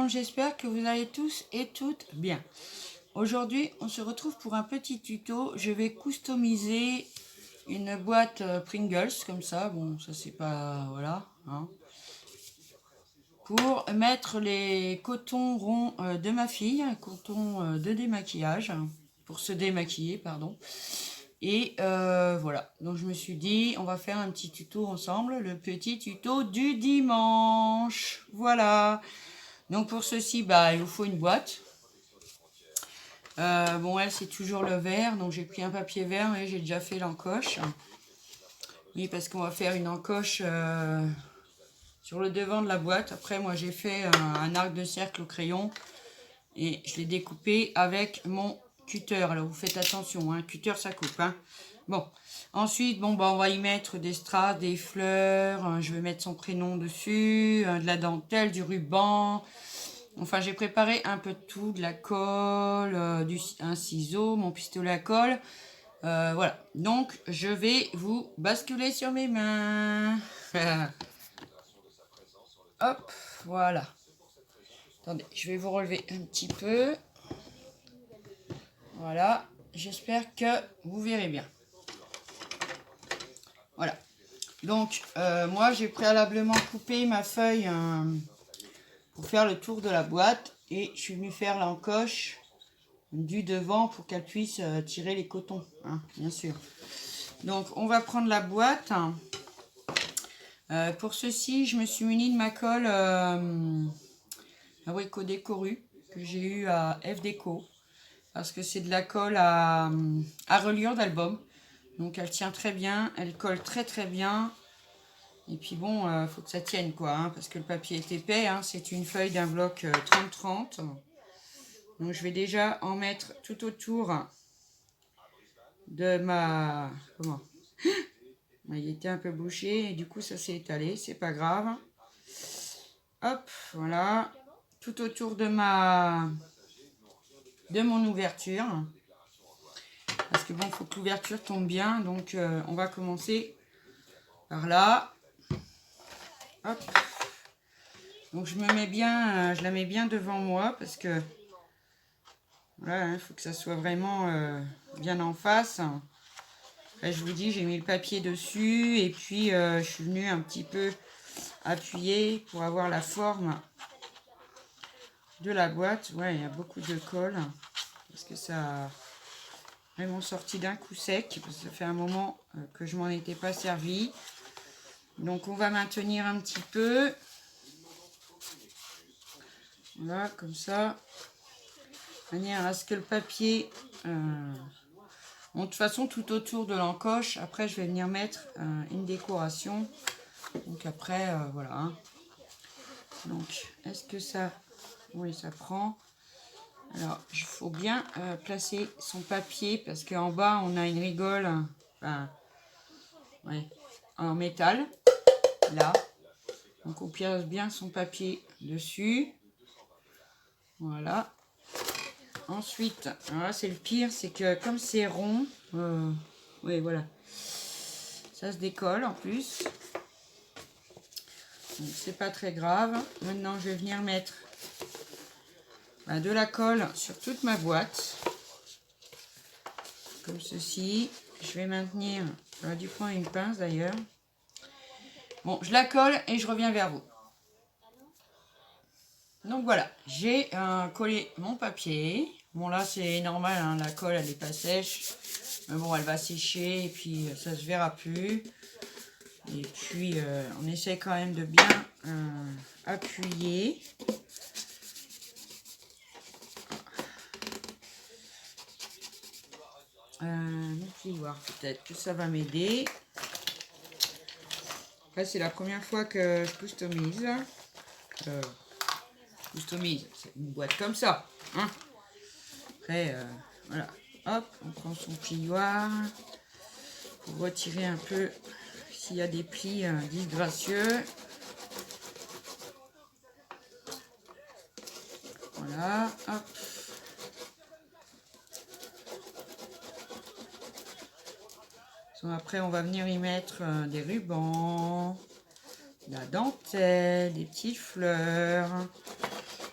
monde, j'espère que vous allez tous et toutes bien. Aujourd'hui, on se retrouve pour un petit tuto. Je vais customiser une boîte Pringles, comme ça. Bon, ça c'est pas... voilà. Hein. Pour mettre les cotons ronds de ma fille, coton de démaquillage, pour se démaquiller, pardon. Et voilà, donc je me suis dit, on va faire un petit tuto ensemble, le petit tuto du dimanche. Voilà. Donc pour ceci, il vous faut une boîte. Bon, elle, c'est toujours le vert, donc j'ai pris un papier vert et j'ai déjà fait l'encoche. Oui, parce qu'on va faire une encoche sur le devant de la boîte. Après, moi, j'ai fait un arc de cercle au crayon et je l'ai découpé avec mon cutter. Alors, vous faites attention, hein, cutter, ça coupe. Hein. Bon, ensuite, on va y mettre des strass, des fleurs. Je vais mettre son prénom dessus, de la dentelle, du ruban. Enfin, j'ai préparé un peu de tout, de la colle, un ciseau, mon pistolet à colle. Voilà. Donc, je vais vous basculer sur mes mains. Hop, voilà. Attendez, je vais vous relever un petit peu. Voilà. J'espère que vous verrez bien. Voilà. Donc, moi, j'ai préalablement coupé ma feuille pour faire le tour de la boîte. Et je suis venue faire l'encoche du devant pour qu'elle puisse tirer les cotons, hein, bien sûr. Donc, on va prendre la boîte. Pour ceci, je me suis munie de ma colle Abrico Décoru que j'ai eu à F Déco. Parce que c'est de la colle à reliure d'album. Donc, elle tient très bien. Elle colle très très bien. Et puis bon, faut que ça tienne quoi, hein, parce que le papier est épais. Hein, c'est une feuille d'un bloc 30-30. Donc, je vais déjà en mettre tout autour de ma... Comment ? Il était un peu bouché et du coup ça s'est étalé, c'est pas grave. Hop, voilà. Tout autour de mon ouverture. Parce que bon, il faut que l'ouverture tombe bien. Donc on va commencer par là. Hop. Donc je la mets bien devant moi parce que voilà, il faut que ça soit vraiment bien en face. Là, je vous dis, j'ai mis le papier dessus et puis je suis venue un petit peu appuyer pour avoir la forme de la boîte. Ouais, il y a beaucoup de colle parce que ça a vraiment sorti d'un coup sec parce que ça fait un moment que je m'en étais pas servi. Donc on va maintenir un petit peu. Voilà, comme ça. De manière à ce que le papier... Bon, de toute façon, tout autour de l'encoche, après je vais venir mettre une décoration. Donc après, voilà. Hein. Donc, est-ce que ça... Oui, ça prend. Alors, il faut bien placer son papier parce qu'en bas, on a une rigole en métal. Là. Donc, on place bien son papier dessus. Voilà. Ensuite, voilà, c'est le pire, c'est que comme c'est rond, oui, voilà. Ça se décolle en plus. Donc, c'est pas très grave. Maintenant, je vais venir mettre de la colle sur toute ma boîte. Comme ceci. Je vais maintenir, j'aurais dû prendre une pince d'ailleurs. Bon, je la colle et je reviens vers vous. Donc voilà, j'ai collé mon papier. Bon là c'est normal, hein, la colle elle n'est pas sèche. Mais bon, elle va sécher et puis ça se verra plus. Et puis on essaie quand même de bien appuyer. Mon plioir peut-être que ça va m'aider. Après c'est la première fois que je customise. C'est une boîte comme ça. Hein. Après voilà. Hop, on prend son plioir pour retirer un peu s'il y a des plis disgracieux. Voilà, hop. Après, on va venir y mettre des rubans, de la dentelle, des petites fleurs.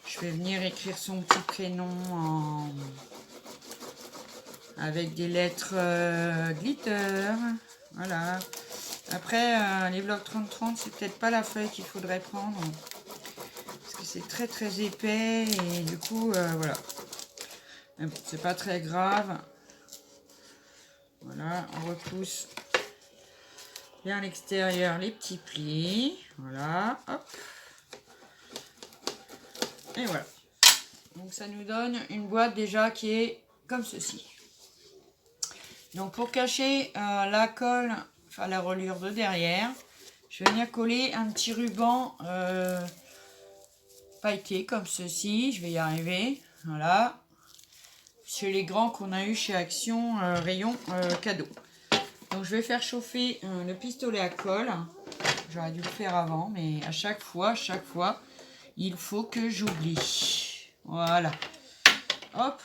Je vais venir écrire son petit prénom avec des lettres glitter. Voilà. Après, les blocs 30-30, c'est peut-être pas la feuille qu'il faudrait prendre. Parce que c'est très très épais. Et du coup, voilà. Mais bon, c'est pas très grave. Voilà, on repousse vers l'extérieur les petits plis. Voilà, hop. Et voilà. Donc ça nous donne une boîte déjà qui est comme ceci. Donc pour cacher la colle, enfin la reliure de derrière, je vais venir coller un petit ruban pailleté comme ceci. Je vais y arriver. Voilà. Chez les grands qu'on a eu chez Action rayon cadeau. Donc je vais faire chauffer le pistolet à colle. J'aurais dû le faire avant, mais à chaque fois, il faut que j'oublie. Voilà. Hop.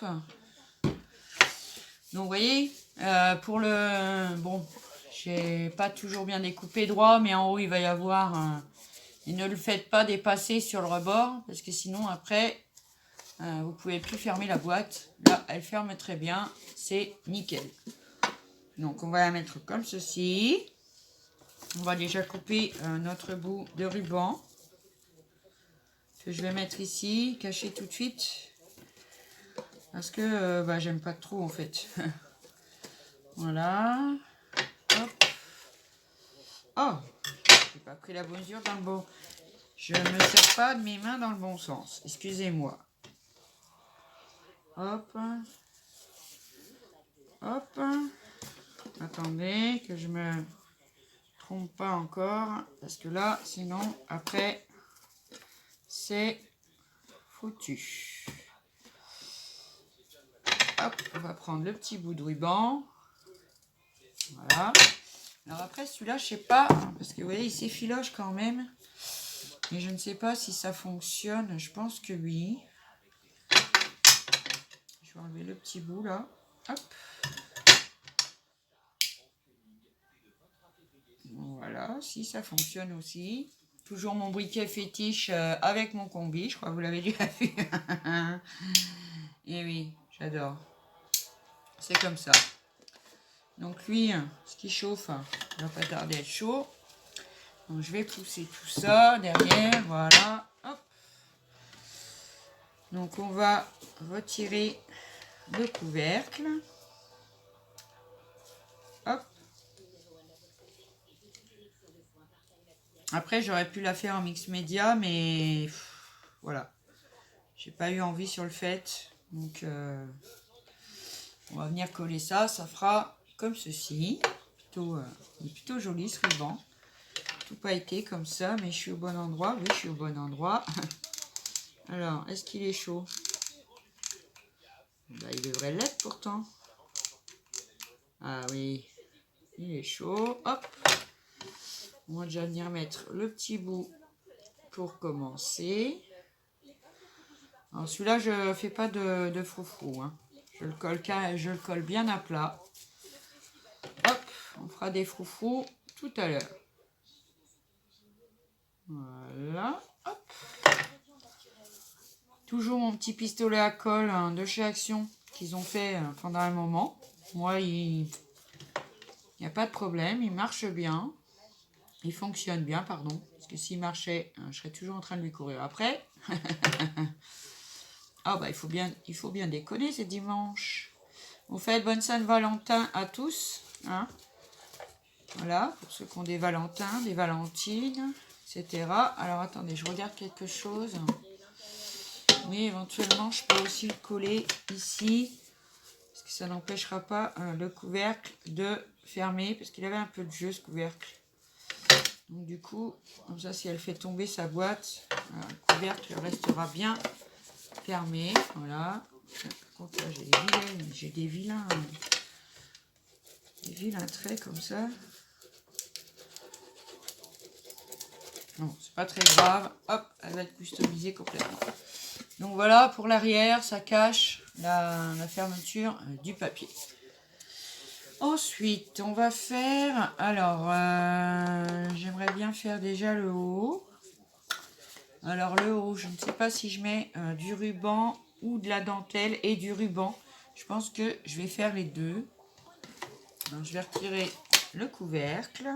Donc vous voyez, pour le... Bon, j'ai pas toujours bien découpé droit, mais en haut il va y avoir... et ne le faites pas dépasser sur le rebord, parce que sinon après, vous pouvez plus fermer la boîte. Là, elle ferme très bien, c'est nickel. Donc on va la mettre comme ceci. On va déjà couper notre bout de ruban que je vais mettre ici, cacher tout de suite. Parce que j'aime pas trop en fait. Voilà. Hop. Oh, j'ai pas pris la mesure dans le bon. Je ne me sers pas de mes mains dans le bon sens. Excusez-moi. Hop. Hop. Attendez que je me trompe pas encore. Parce que là, sinon, après, c'est foutu. Hop, on va prendre le petit bout de ruban. Voilà. Alors après, celui-là, je sais pas, parce que vous voyez, il s'effiloche quand même. Mais je ne sais pas si ça fonctionne. Je pense que oui. Je vais enlever le petit bout là. Hop. Voilà, si ça fonctionne aussi. Toujours mon briquet fétiche avec mon combi. Je crois que vous l'avez déjà vu. Et oui, j'adore. C'est comme ça. Donc lui, ce qui chauffe, il va pas tarder à être chaud. Donc je vais pousser tout ça derrière, voilà. Hop. Donc on va retirer le couvercle. Hop. Après j'aurais pu la faire en mix média, mais voilà. J'ai pas eu envie sur le fait. Donc on va venir coller ça. Ça fera comme ceci. Il est plutôt joli ce ruban. Tout pailleté comme ça, mais je suis au bon endroit. Oui, je suis au bon endroit. Alors, est-ce qu'il est chaud? Il devrait l'être pourtant. Ah oui, il est chaud. Hop. On va déjà venir mettre le petit bout pour commencer. Alors celui-là, je fais pas de froufrou. Hein. Je le colle bien à plat. Hop, on fera des froufrous tout à l'heure. Voilà, hop. Toujours mon petit pistolet à colle de chez Action qu'ils ont fait pendant un moment. Moi, il n'y a pas de problème, il marche bien. Il fonctionne bien, pardon. Parce que s'il marchait, je serais toujours en train de lui courir après. Ah il faut bien déconner, c'est dimanche. Vous faites bonne Saint-Valentin à tous. Hein, voilà, pour ceux qui ont des Valentins, des Valentines, etc. Alors attendez, je regarde quelque chose. Oui, éventuellement, je peux aussi le coller ici. Parce que ça n'empêchera pas le couvercle de fermer. Parce qu'il avait un peu de jeu, ce couvercle. Donc du coup, comme ça, si elle fait tomber sa boîte, le couvercle restera bien fermé. Voilà. Par contre, là, j'ai des vilains traits comme ça. Non, c'est pas très grave. Hop, elle va être customisée complètement. Donc voilà, pour l'arrière, ça cache la fermeture du papier. Ensuite, on va faire... Alors, j'aimerais bien faire déjà le haut. Alors le haut, je ne sais pas si je mets du ruban ou de la dentelle et du ruban. Je pense que je vais faire les deux. Donc, je vais retirer le couvercle.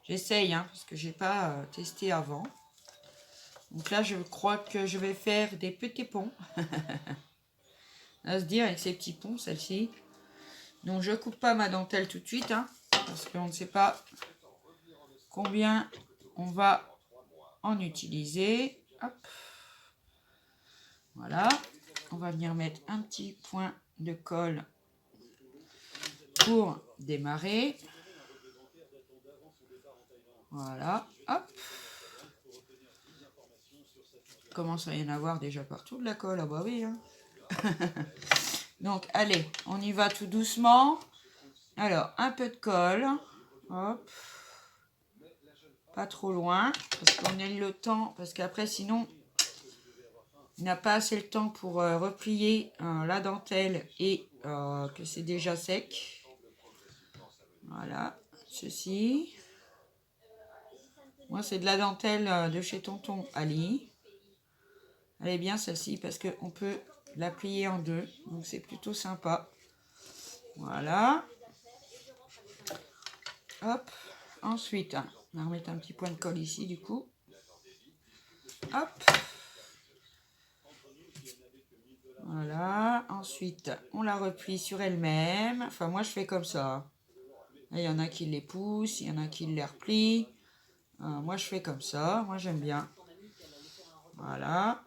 J'essaye, hein, parce que je n'ai pas testé avant. Donc là, je crois que je vais faire des petits ponts. À se dire, avec ces petits ponts, celle-ci. Donc, je ne coupe pas ma dentelle tout de suite, hein, parce qu'on ne sait pas combien on va en utiliser. Hop. Voilà. On va venir mettre un petit point de colle pour démarrer. Voilà. Hop. Commence à y en avoir déjà partout de la colle. Ah bah oui. Hein. Donc, allez, on y va tout doucement. Alors, un peu de colle. Hop. Pas trop loin, parce qu'on a le temps, parce qu'après, sinon, il n'a pas assez le temps pour replier la dentelle et que c'est déjà sec. Voilà, ceci. Moi, c'est de la dentelle de chez Tonton Ali. Elle est bien celle-ci, parce qu'on peut la plier en deux, donc c'est plutôt sympa. Voilà. Hop. Ensuite, on va remettre un petit point de colle ici, du coup. Hop. Voilà. Ensuite, on la replie sur elle-même. Enfin, moi, je fais comme ça. Il y en a qui les poussent, il y en a qui les replient. Moi, je fais comme ça. Moi, j'aime bien. Voilà.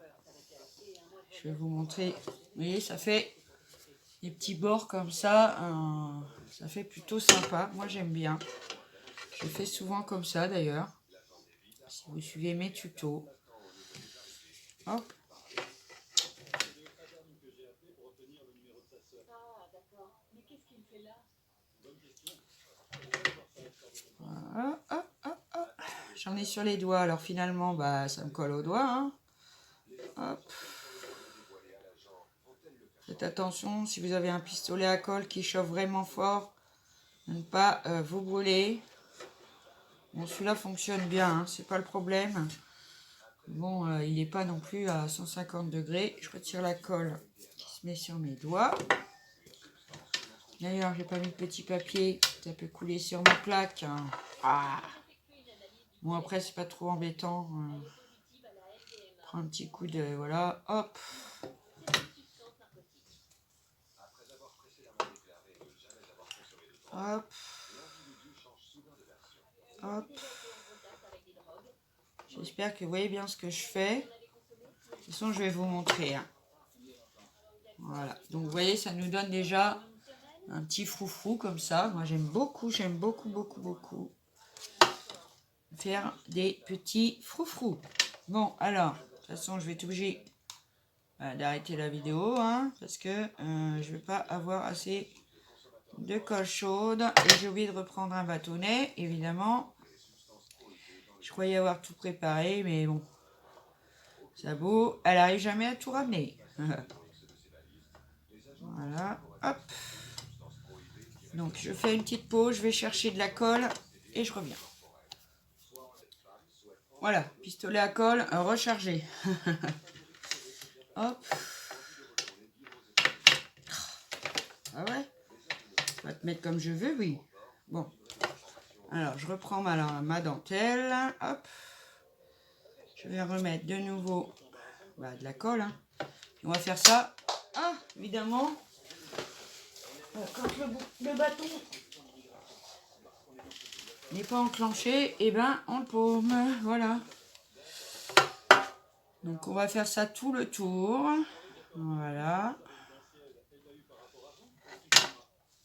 Je vais vous montrer. Vous voyez, ça fait des petits bords comme ça. Ça fait plutôt sympa. Moi, j'aime bien. Je fais souvent comme ça, d'ailleurs. Si vous suivez mes tutos. Hop. Voilà. Hop, hop, hop. J'en ai sur les doigts. Alors, finalement, bah, ça me colle aux doigts. Hein. Hop. Faites attention, si vous avez un pistolet à colle qui chauffe vraiment fort, de ne pas vous brûler. Bon, celui-là fonctionne bien, hein, c'est pas le problème. Bon, il n'est pas non plus à 150 degrés. Je retire la colle qui se met sur mes doigts. D'ailleurs, j'ai pas mis de petit papier, ça peut couler sur ma plaque. Hein. Ah. Bon, après, c'est pas trop embêtant. Prends un petit coup de... Voilà, hop. Hop. Hop. J'espère que vous voyez bien ce que je fais. De toute façon, je vais vous montrer. Hein. Voilà. Donc, vous voyez, ça nous donne déjà un petit froufrou comme ça. Moi, j'aime beaucoup, beaucoup faire des petits froufrous. Bon, alors, de toute façon, je vais être obligée d'arrêter la vidéo, hein, parce que je vais pas avoir assez de colle chaude. Et j'ai oublié de reprendre un bâtonnet, évidemment. Je croyais avoir tout préparé, mais bon. Ça vaut, elle arrive jamais à tout ramener. Voilà, hop. Donc, je fais une petite pause, je vais chercher de la colle et je reviens. Voilà, pistolet à colle rechargé. Hop. Ah ouais? Je vais te mettre comme je veux, oui. Bon. Alors, je reprends ma dentelle. Hop. Je vais remettre de nouveau de la colle. Hein. On va faire ça. Ah, évidemment. Quand le bâton n'est pas enclenché, et ben on le paume. Voilà. Donc, on va faire ça tout le tour. Voilà.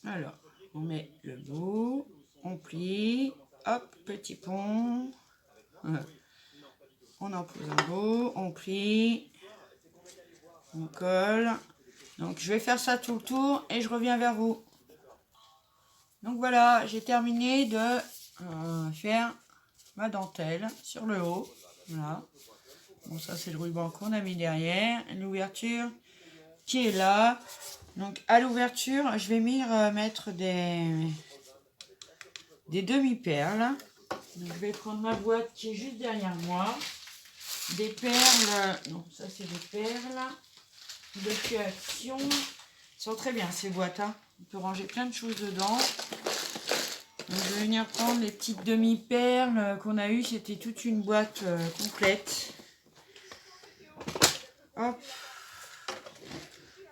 Alors, on met le bout. On plie. Hop, petit pont. On en pose un bout. On plie. On colle. Donc, je vais faire ça tout le tour et je reviens vers vous. Donc, voilà, j'ai terminé de faire ma dentelle sur le haut. Voilà. Bon, ça, c'est le ruban qu'on a mis derrière. L'ouverture qui est là. Donc, à l'ouverture, je vais mettre des demi-perles. Donc, je vais prendre ma boîte qui est juste derrière moi. des perles. Non, ça c'est des perles de chez Action. Ils sont très bien ces boîtes. Hein. On peut ranger plein de choses dedans. Donc, je vais venir prendre les petites demi-perles qu'on a eues. C'était toute une boîte complète. Hop.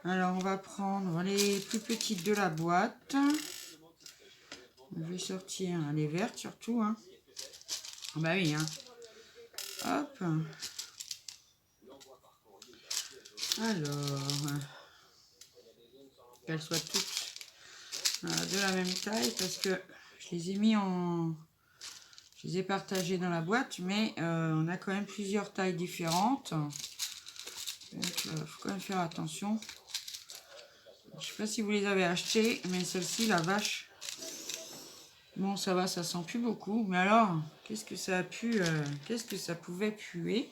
Alors, on va prendre les plus petites de la boîte. Je vais sortir les vertes surtout. Hein. Bah oui. Hein. Hop. Alors, qu'elles soient toutes de la même taille parce que je les ai mis en... Je les ai partagées dans la boîte, mais on a quand même plusieurs tailles différentes. Donc, il faut quand même faire attention. Je ne sais pas si vous les avez achetées, mais celle-ci, la vache... Bon, ça va, ça sent plus beaucoup. Mais alors, qu'est-ce que ça a pu... qu'est-ce que ça pouvait puer?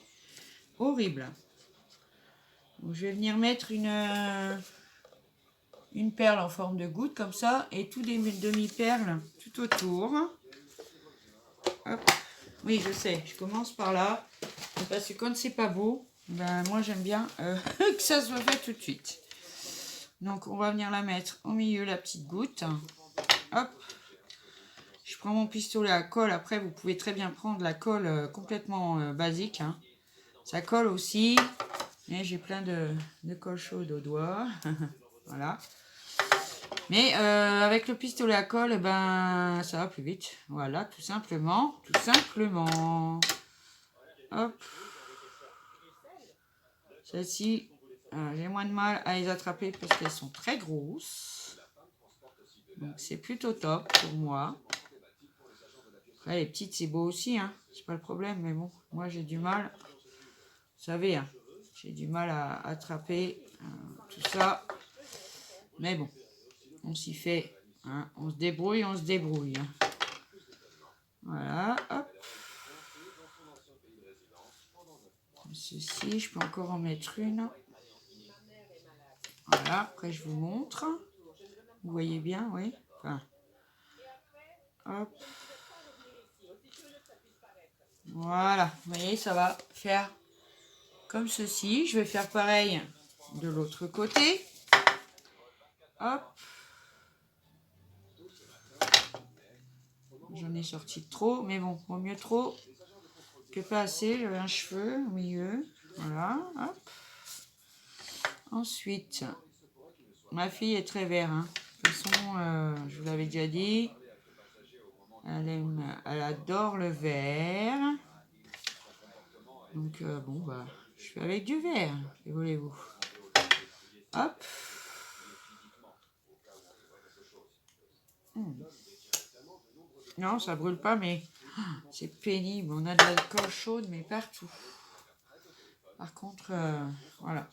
Horrible. Donc, je vais venir mettre une perle en forme de goutte, comme ça, et tout des demi-perles tout autour. Hop. Oui, je sais, je commence par là. Parce que quand c'est pas beau, ben, moi, j'aime bien que ça soit fait tout de suite. Donc, on va venir la mettre au milieu, la petite goutte. Hop. Je prends mon pistolet à colle. Après, vous pouvez très bien prendre la colle complètement basique. Hein. Ça colle aussi. Et j'ai plein de colle chaude aux doigts. Voilà. Mais avec le pistolet à colle, ben, ça va plus vite. Voilà, tout simplement. Tout simplement. Hop. Celles-ci, j'ai moins de mal à les attraper parce qu'elles sont très grosses. Donc, c'est plutôt top pour moi. Après, les petites, c'est beau aussi, hein. C'est pas le problème, mais bon, moi, j'ai du mal. Vous savez, hein, j'ai du mal à attraper tout ça. Mais bon, on s'y fait. Hein. On se débrouille, on se débrouille. Hein. Voilà, hop. Ceci, je peux encore en mettre une. Voilà, après je vous montre. Vous voyez bien, oui. Enfin, hop. Voilà, vous voyez, ça va faire comme ceci. Je vais faire pareil de l'autre côté. Hop. J'en ai sorti trop, mais bon, vaut mieux trop que pas assez. J'avais un cheveu au milieu. Voilà, hop. Ensuite, ma fille est très vert. Hein. De toute façon, je vous l'avais déjà dit. Elle adore le vert. Donc, bon, bah, je fais avec du vert. Que voulez-vous? Hop. Non, ça brûle pas, mais c'est pénible. On a de l'alcool chaude, mais partout. Par contre, voilà.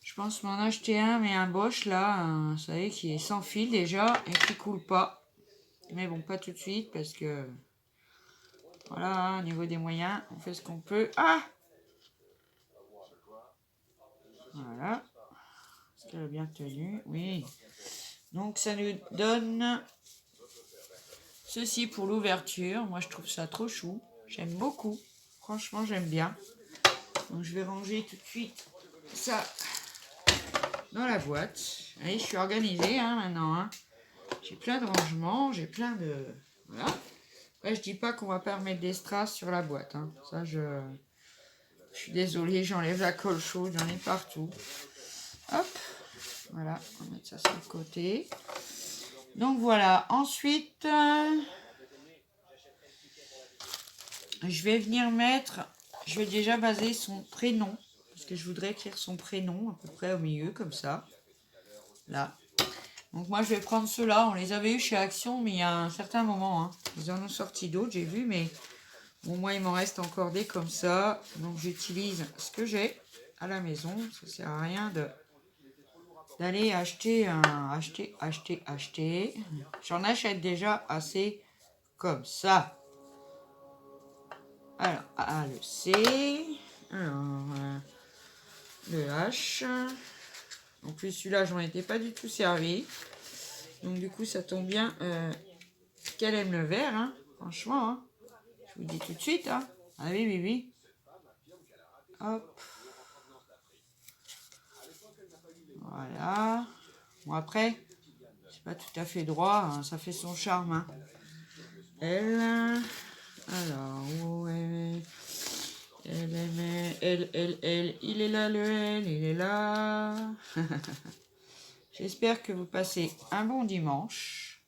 Je pense m'en acheter un, mais un Bosch, là, vous savez, qui est sans fil déjà et qui coule pas. Mais bon, pas tout de suite, parce que... Voilà, au niveau des moyens, on fait ce qu'on peut. Ah! Voilà. Est-ce qu'elle a bien tenu? Oui. Donc, ça nous donne ceci pour l'ouverture. Moi, je trouve ça trop chou. J'aime beaucoup. Franchement, j'aime bien. Donc, je vais ranger tout de suite ça dans la boîte. Allez, je suis organisée hein, maintenant. Hein. J'ai plein de rangements. J'ai plein de... Voilà. Après, je dis pas qu'on va pas remettre des strass sur la boîte. Hein. Ça, je suis désolée. J'enlève la colle chaude. J'en ai partout. Hop. Voilà. On va mettre ça sur le côté. Donc, voilà. Ensuite... je vais venir mettre, je vais déjà baser son prénom, parce que je voudrais écrire son prénom à peu près au milieu, comme ça. Là. Donc moi je vais prendre ceux-là, on les avait eu chez Action, mais il y a un certain moment. Hein. Ils en ont sorti d'autres, j'ai vu, mais bon, moi il m'en reste encore des comme ça. Donc j'utilise ce que j'ai à la maison, ça sert à rien d'aller acheter, acheter. J'en achète déjà assez comme ça. Alors, A, le C. Alors, le H. En plus, celui-là, j'en étais pas du tout servi. Donc, du coup, ça tombe bien qu'elle aime le vert. Hein. Franchement, hein. Je vous dis tout de suite. Hein. Ah oui, oui, oui. Hop. Voilà. Bon, après, c'est pas tout à fait droit, hein, ça fait son charme. Hein. Elle. Alors, où est... Elle, il est là, le elle, il est là. J'espère que vous passez un bon dimanche.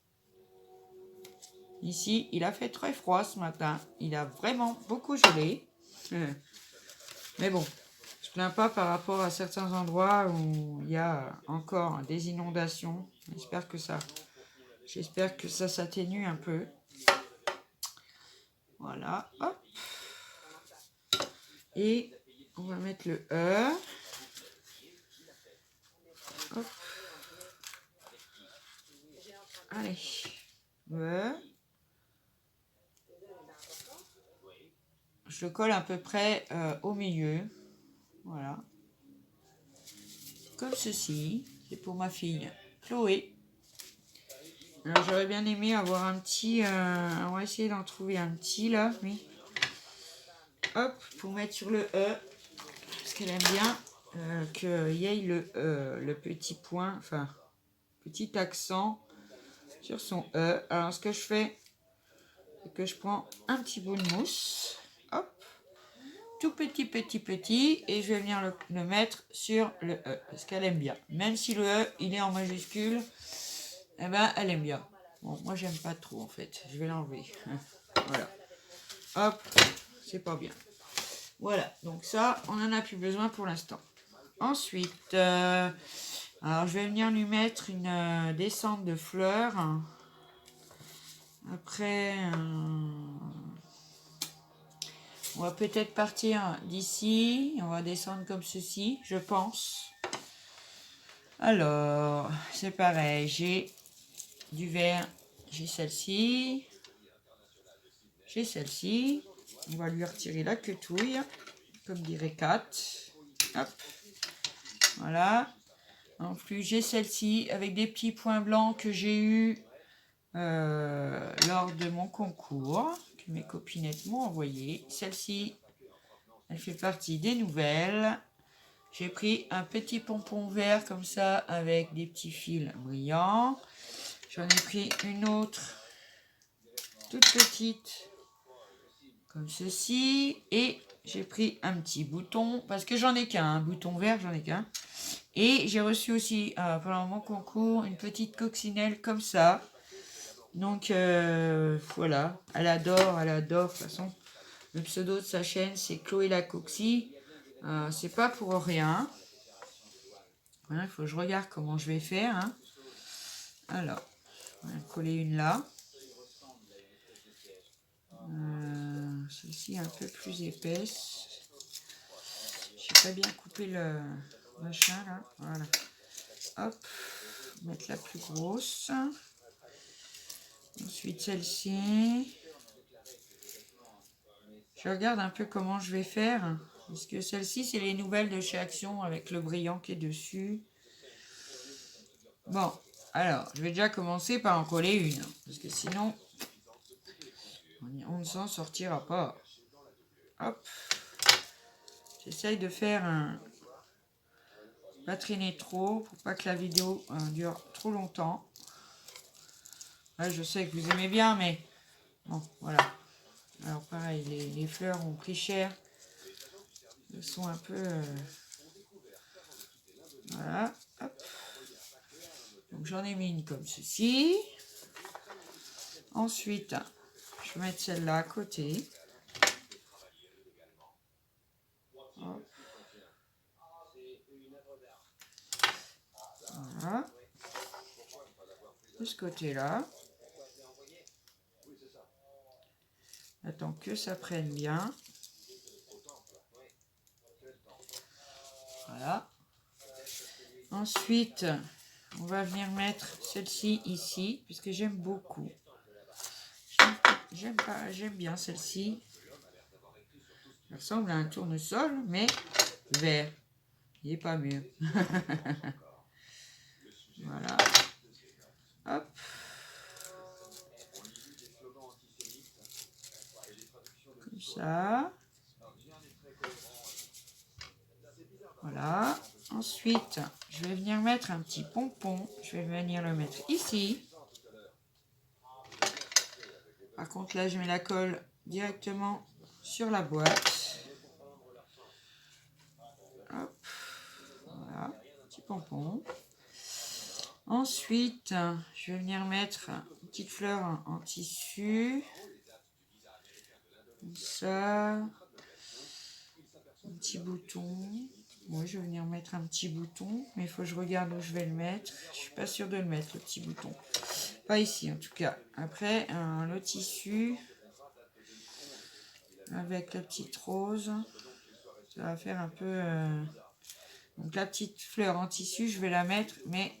Ici, il a fait très froid ce matin. Il a vraiment beaucoup gelé. Mais bon, je ne plains pas par rapport à certains endroits où il y a encore des inondations. J'espère que ça s'atténue un peu. Voilà, hop. Et on va mettre le E. Hop. Allez, E. Je le colle à peu près au milieu. Voilà. Comme ceci. C'est pour ma fille Chloé. Alors j'aurais bien aimé avoir un petit... on va essayer d'en trouver un petit là. Oui. Hop, pour mettre sur le E. Parce qu'elle aime bien qu'il y ait le petit point, enfin, petit accent sur son E. Alors ce que je fais, c'est que je prends un petit bout de mousse. Hop. Tout petit, et je vais venir le mettre sur le E, parce qu'elle aime bien. Même si le E, il est en majuscule, eh ben, elle aime bien. Bon, moi, j'aime pas trop, en fait. Je vais l'enlever. Voilà. Hop, c'est pas bien. Voilà, donc ça, on en a plus besoin pour l'instant. Ensuite, alors, je vais venir lui mettre une descente de fleurs. Après... on va peut-être partir d'ici. On va descendre comme ceci, je pense. Alors, c'est pareil. J'ai du vert. J'ai celle-ci. J'ai celle-ci. On va lui retirer la queutouille. Comme dirait Kat. Hop. Voilà. En plus, j'ai celle-ci avec des petits points blancs que j'ai eu lors de mon concours. Que mes copinettes m'ont envoyé. Celle-ci, elle fait partie des nouvelles. J'ai pris un petit pompon vert comme ça avec des petits fils brillants. J'en ai pris une autre toute petite comme ceci. Et j'ai pris un petit bouton parce que j'en ai qu'un, un bouton vert, j'en ai qu'un. Et j'ai reçu aussi pendant mon concours une petite coccinelle comme ça. Donc voilà, elle adore. De toute façon, le pseudo de sa chaîne c'est Chloé la Coxie. C'est pas pour rien. Voilà, il faut que je regarde comment je vais faire. Hein. Alors, on va coller une là. Celle-ci un peu plus épaisse. J'ai pas bien coupé le machin là. Voilà. Hop, mettre la plus grosse. Ensuite celle-ci. Je regarde un peu comment je vais faire. Parce que celle-ci, c'est les nouvelles de chez Action avec le brillant qui est dessus. Bon, alors, je vais déjà commencer par en coller une. Parce que sinon, on ne s'en sortira pas. Hop. J'essaye de faire un... pas traîner trop, pour pas que la vidéo dure trop longtemps. Là, je sais que vous aimez bien, mais... bon, voilà. Alors, pareil, les fleurs ont pris cher. Elles sont un peu... voilà, hop. Donc, j'en ai mis une comme ceci. Ensuite, je vais mettre celle-là à côté. Hop. Voilà. De ce côté-là. Attends que ça prenne bien. Voilà. Ensuite, on va venir mettre celle-ci ici, puisque j'aime beaucoup. J'aime bien celle-ci. Elle ressemble à un tournesol, mais vert. Il n'est pas mieux. Voilà. Hop. Comme ça. Voilà. Ensuite, je vais venir mettre un petit pompon. Je vais venir le mettre ici. Par contre, là, je mets la colle directement sur la boîte. Hop. Voilà. Petit pompon. Ensuite, je vais venir mettre une petite fleur en tissu. Comme ça. Un petit bouton. Moi, je vais venir mettre un petit bouton, mais il faut que je regarde où je vais le mettre. Je suis pas sûre de le mettre, le petit bouton. Pas ici, en tout cas. Après, le tissu avec la petite rose, ça va faire un peu... Donc, la petite fleur en tissu, je vais la mettre, mais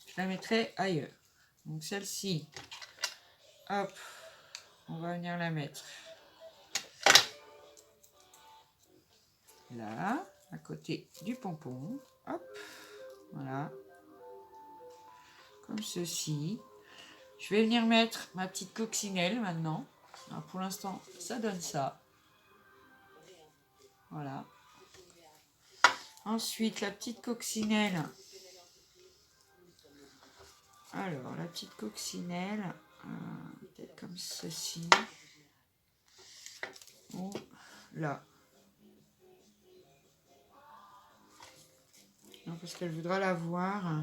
je la mettrai ailleurs. Donc, celle-ci, hop, on va venir la mettre là, à côté du pompon. Hop, voilà. Comme ceci. Je vais venir mettre ma petite coccinelle maintenant. Alors pour l'instant, ça donne ça. Voilà. Ensuite, la petite coccinelle. Alors, la petite coccinelle, peut-être comme ceci. Ou là. Non, parce qu'elle voudra la voir.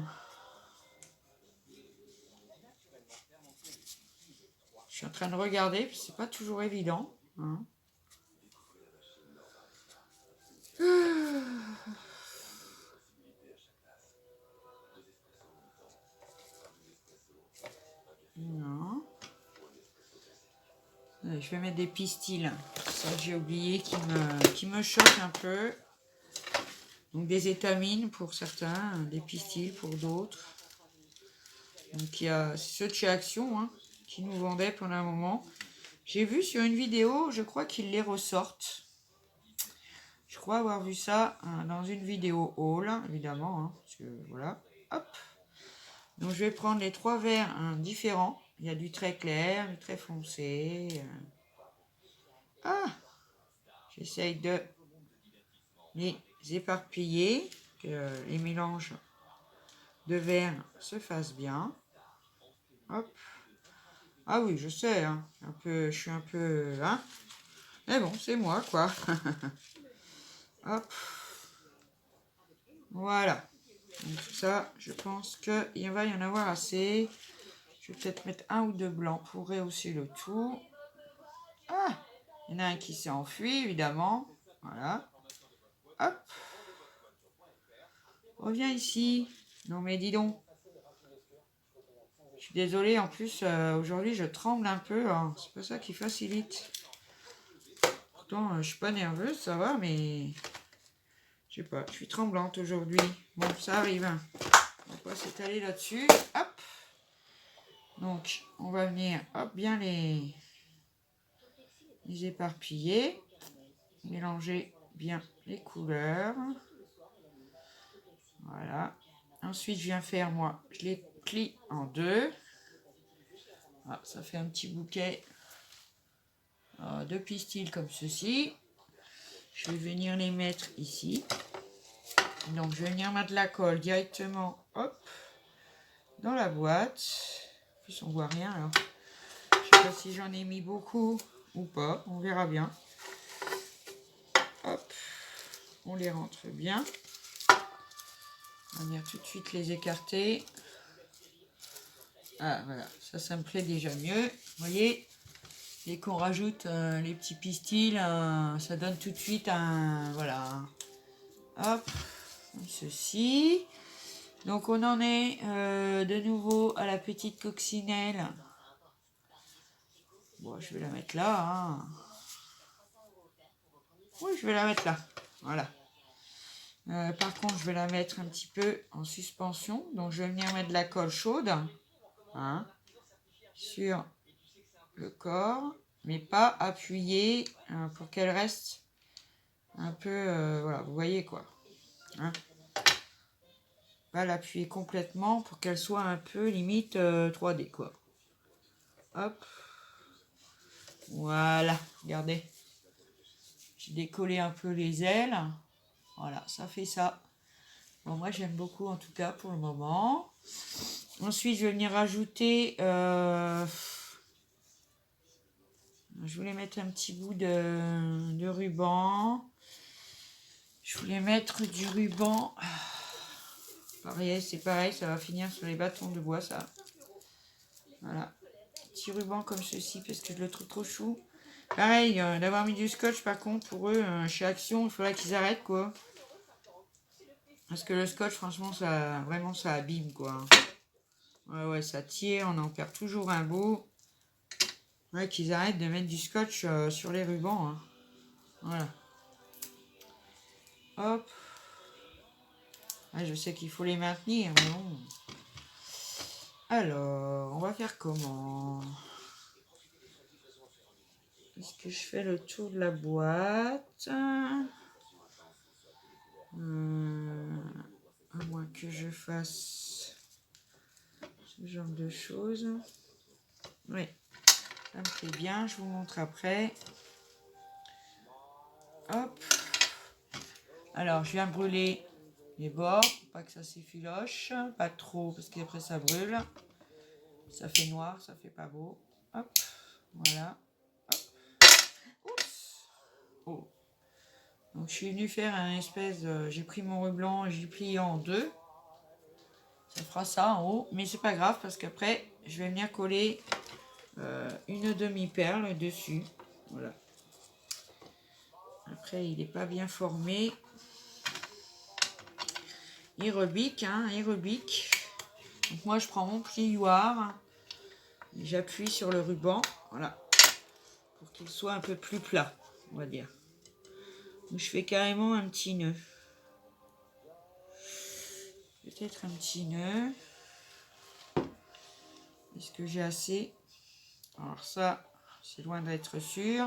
Je suis en train de regarder, c'est pas toujours évident. Hein. Non. Je vais mettre des pistils. Ça, j'ai oublié qui me choque un peu. Donc des étamines pour certains, des pistils pour d'autres. Donc il y a ceux de chez Action hein, qui nous vendaient pendant un moment. J'ai vu sur une vidéo, je crois qu'ils les ressortent. Je crois avoir vu ça dans une vidéo haul, évidemment. Hein, parce que, voilà. Hop. Donc je vais prendre les 3 verres différents. Il y a du très clair, du très foncé. Ah, j'essaye de les éparpiller, que les mélanges de verres se fassent bien. Hop. Ah oui, je sais, hein, je suis un peu... Hein, mais bon, c'est moi, quoi. Hop. Voilà. Donc ça, je pense qu'il va y en avoir assez. Je vais peut-être mettre 1 ou 2 blancs pour rehausser le tout. Ah, il y en a un qui s'est enfui, évidemment. Voilà. Hop. Reviens ici. Non, mais dis donc. Je suis désolée, en plus, aujourd'hui, je tremble un peu. Hein. C'est pas ça qui facilite. Pourtant, je suis pas nerveuse, ça va, mais... Je sais pas, je suis tremblante aujourd'hui. Bon, ça arrive. Hein. On va pas s'étaler là-dessus. Hop. Donc, on va venir, hop, bien les éparpiller. Mélanger bien les couleurs. Voilà. Ensuite, je viens faire, moi, je les plie en 2. Ah, ça fait un petit bouquet de pistils comme ceci. Je vais venir les mettre ici. Donc, je vais venir mettre la colle directement, hop, dans la boîte. En plus, on voit rien, alors. Je sais pas si j'en ai mis beaucoup ou pas. On verra bien. Hop. On les rentre bien. On va venir tout de suite les écarter. Ah, voilà. Ça me plaît déjà mieux. Vous voyez, dès qu'on rajoute les petits pistils, ça donne tout de suite un... Voilà. Hop. Comme ceci. Donc, on en est de nouveau à la petite coccinelle. Bon, je vais la mettre là. Hein. Oui, je vais la mettre là. Voilà. Par contre, je vais la mettre un petit peu en suspension. Donc, je vais venir mettre de la colle chaude hein, sur le corps, mais pas appuyer pour qu'elle reste un peu... voilà, vous voyez quoi. Hein. Pas l'appuyer complètement pour qu'elle soit un peu limite 3D, quoi. Hop. Voilà, regardez. J'ai décollé un peu les ailes. Voilà, ça fait ça. Bon, moi, j'aime beaucoup, en tout cas, pour le moment. Ensuite, je vais venir rajouter... je voulais mettre un petit bout de ruban. Je voulais mettre du ruban. Pareil, c'est pareil, ça va finir sur les bâtons de bois, ça. Voilà. Petit ruban comme ceci, parce que je le trouve trop chou. Pareil, d'avoir mis du scotch, par contre, pour eux, chez Action, il faudrait qu'ils arrêtent, quoi. Parce que le scotch, franchement, ça, vraiment, ça abîme, quoi. Ouais, ça tire, on en perd toujours un bout. Ouais, qu'ils arrêtent de mettre du scotch sur les rubans, hein. Voilà. Hop. Ouais, je sais qu'il faut les maintenir, mais bon. Alors, on va faire comment? Est-ce que je fais le tour de la boîte? À moins que je fasse ce genre de choses. Oui, ça me fait bien, je vous montre après. Hop. Alors, je viens brûler les bords, pour pas que ça s'effiloche. Pas trop, parce qu'après ça brûle. Ça fait noir, ça fait pas beau. Hop, voilà. Hop. Oups. Oh. Donc, je suis venue faire un espèce de... J'ai pris mon ruban, j'ai plié en deux. Ça fera ça en haut, mais c'est pas grave, parce qu'après, je vais venir coller une demi-perle dessus. Voilà. Après, il n'est pas bien formé. Il rebique, hein, il rebique. Donc moi, je prends mon plioir. J'appuie sur le ruban, voilà, pour qu'il soit un peu plus plat, on va dire. Donc, je fais carrément un petit nœud. Peut-être un petit nœud. Est-ce que j'ai assez? Alors ça, c'est loin d'être sûr,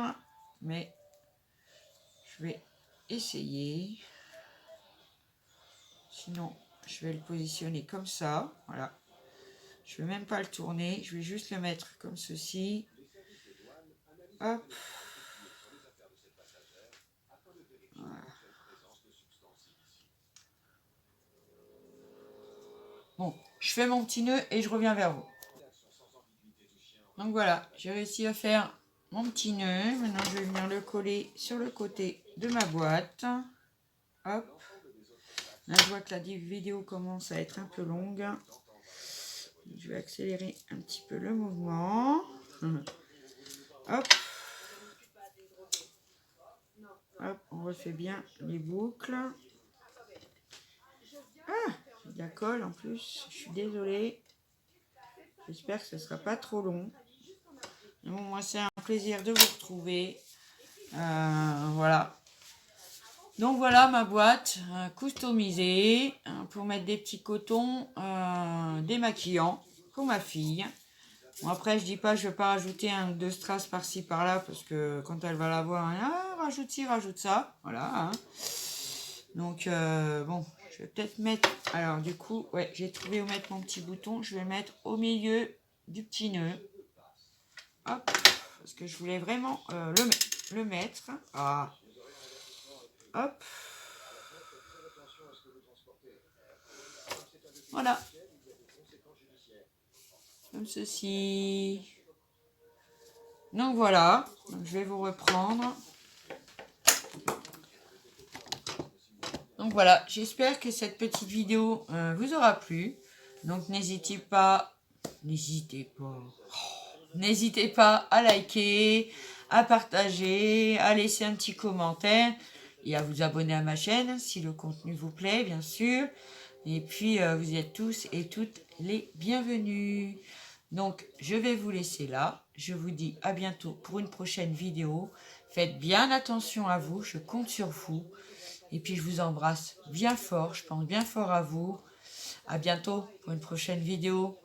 mais je vais essayer. Sinon, je vais le positionner comme ça, voilà. Je ne vais même pas le tourner, je vais juste le mettre comme ceci. Hop. Voilà. Bon, je fais mon petit nœud et je reviens vers vous. Donc voilà, j'ai réussi à faire mon petit nœud. Maintenant, je vais venir le coller sur le côté de ma boîte. Hop. Là, je vois que la vidéo commence à être un peu longue. Je vais accélérer un petit peu le mouvement. Hop. Hop, on refait bien les boucles. Ah, il y a de la colle en plus. Je suis désolée. J'espère que ce ne sera pas trop long. Mais bon, moi, c'est un plaisir de vous retrouver. Voilà. Donc voilà ma boîte customisée pour mettre des petits cotons démaquillants pour ma fille. Bon, après je dis pas, je vais pas rajouter un ou deux strass par-ci par-là parce que quand elle va la voir, rajoute ci, rajoute ça. Voilà. Hein. Donc bon, je vais peut-être mettre. Alors du coup, ouais, j'ai trouvé où mettre mon petit bouton. Je vais le mettre au milieu du petit nœud. Hop, parce que je voulais vraiment le mettre. Ah. Hop. Voilà. Comme ceci. Donc voilà. Donc, je vais vous reprendre. Donc voilà. J'espère que cette petite vidéo vous aura plu. Donc n'hésitez pas. N'hésitez pas à liker, à partager, à laisser un petit commentaire et à vous abonner à ma chaîne si le contenu vous plaît, bien sûr. Et puis, vous êtes tous et toutes les bienvenus. Donc, je vais vous laisser là. Je vous dis à bientôt pour une prochaine vidéo. Faites bien attention à vous, je compte sur vous. Et puis, je vous embrasse bien fort, je pense bien fort à vous. À bientôt pour une prochaine vidéo.